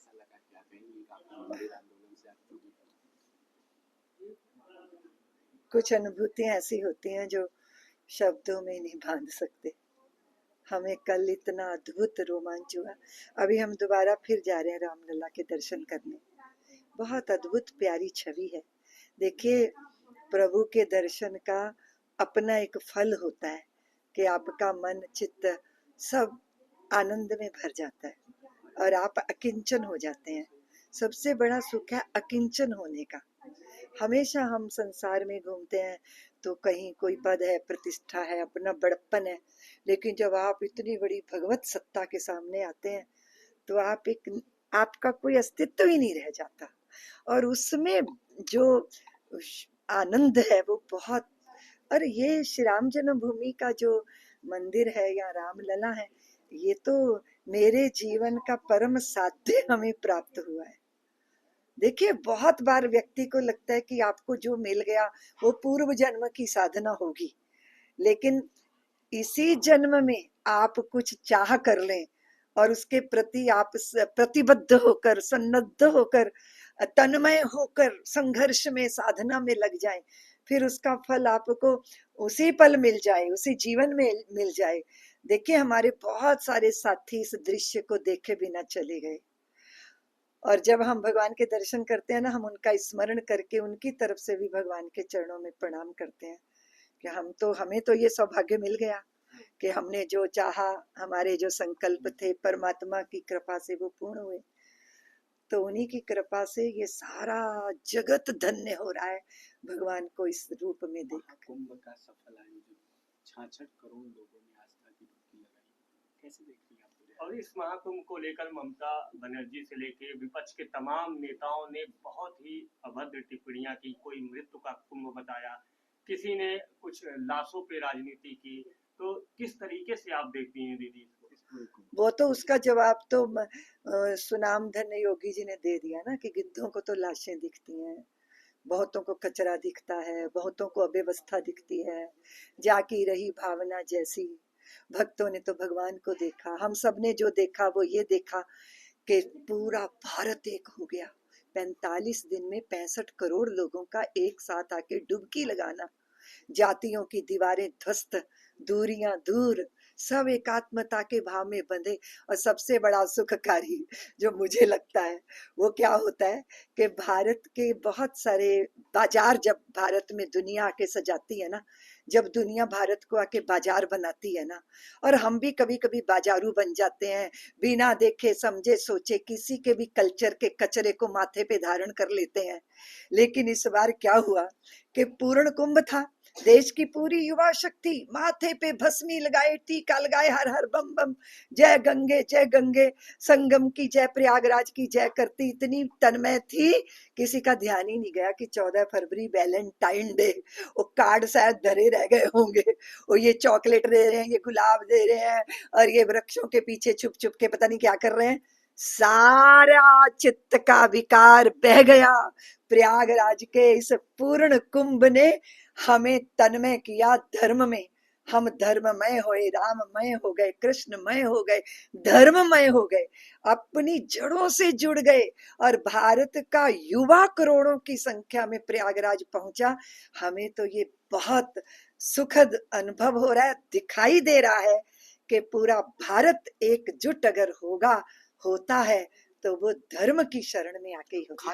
कैसा लगा, क्या कहेंगे कि आपका मंदिर आंदोलन से आप जुड़ी? कुछ अनुभूतियां ऐसी होती हैं जो शब्दों में नहीं बांध सकते। हमें कल इतना अद्भुत रोमांच हुआ। अभी हम दोबारा फिर जा रहे हैं रामलला के दर्शन करने। बहुत अद्भुत प्यारी छवि है। देखिए, प्रभु के दर्शन का अपना एक फल होता है कि आपका मन चित्त सब आनंद में भर जाता है और आप अकिंचन हो जाते हैं। सबसे बड़ा सुख है अकिंचन होने का। हमेशा हम संसार में घूमते हैं तो कहीं कोई पद है, प्रतिष्ठा है, अपना बड़प्पन है, लेकिन जब आप इतनी बड़ी भगवत सत्ता के सामने आते हैं तो आपका कोई अस्तित्व ही नहीं रह जाता। और उसमें जो आनंद है वो बहुत। और ये श्री राम जन्मभूमि का जो मंदिर है या रामलला है, ये तो मेरे जीवन का परम साध्य हमें प्राप्त हुआ है। देखिए, बहुत बार व्यक्ति को लगता है कि आपको जो मिल गया वो पूर्व जन्म की साधना होगी, लेकिन इसी जन्म में आप कुछ चाह कर लें और उसके प्रति आप प्रतिबद्ध होकर, सन्नद्ध होकर, तन्मय होकर संघर्ष में, साधना में लग जाएं, फिर उसका फल आपको उसी पल मिल जाए, उसी जीवन में मिल जाए। देखिए, हमारे बहुत सारे साथी इस दृश्य को देखे बिना चले गए, और जब हम भगवान के दर्शन करते हैं ना, हम उनका स्मरण करके उनकी तरफ से भी भगवान के चरणों में प्रणाम करते हैं कि हमें तो ये सौभाग्य मिल गया कि हमने जो चाहा, हमारे जो संकल्प थे परमात्मा की कृपा से वो पूर्ण हुए। तो उन्हीं की कृपा से ये सारा जगत धन्य हो रहा है भगवान को इस रूप में देख। महाकुंभ का सफल आयोजन, 66 करोड़ लोगों ने आस्था की डुबकी लगाई, कैसे देख रही हैं आप पूरे? और इस महाकुंभ को लेकर ममता बनर्जी से लेके विपक्ष के तमाम नेताओं ने बहुत ही अभद्र टिप्पणियां की। कोई मृत्यु का कुंभ बताया, किसी ने कुछ लाशों पे राजनीति की। तो किस तरीके से आप देखती हैं दीदी इसको? वो तो उसका जवाब तो सुनाम धन्य योगी जी ने दे दिया ना कि गिद्धों को तो लाशें दिखती हैं, बहुतों को कचरा दिखता है, बहुतों को अव्यवस्था दिखती है, जाकी रही भावना जैसी। भक्तों ने तो भगवान को देखा। हम सब ने जो देखा वो ये देखा कि पूरा भारत एक हो गया। 45 दिन में 65 करोड़ लोगों का एक साथ आके डुबकी लगाना, जातियों की दीवारें ध्वस्त, दूरियां दूर, सब एकात्मता के भाव में बंधे। और सबसे बड़ा सुखकारी जो मुझे लगता है वो क्या होता है कि भारत के बहुत सारे बाजार जब भारत में दुनिया आके सजाती है ना, जब दुनिया भारत को आके बाजार बनाती है ना, और हम भी कभी कभी बाजारू बन जाते हैं, बिना देखे समझे सोचे किसी के भी कल्चर के कचरे को माथे पे धारण कर लेते हैं। लेकिन इस बार क्या हुआ कि पूर्ण कुंभ था, देश की पूरी युवा शक्ति माथे पे भस्मी लगाए, टीका लगाए, हर हर बम बम, जय गंगे, संगम की जय, प्रयागराज की जय करती इतनी तन्मय थी, किसी का ध्यान ही नहीं गया कि 14 फरवरी वैलेंटाइन डे। वो कार्ड शायद धरे रह गए होंगे, वो ये चॉकलेट दे रहे हैं, ये गुलाब दे रहे हैं, और ये वृक्षों के पीछे छुप छुप के पता नहीं क्या कर रहे हैं। सारा चित्त का विकार बह गया। प्रयागराज के इस पूर्ण कुंभ ने हमें तन्मय किया धर्म में। हम धर्ममय होए, राममय हो गए, कृष्णमय हो गए, धर्ममय हो गए, अपनी जड़ों से जुड़ गए। और भारत का युवा करोड़ों की संख्या में प्रयागराज पहुंचा। हमें तो ये बहुत सुखद अनुभव हो रहा है, दिखाई दे रहा है कि पूरा भारत एकजुट अगर होता है तो वो धर्म की शरण में आके ही होगा।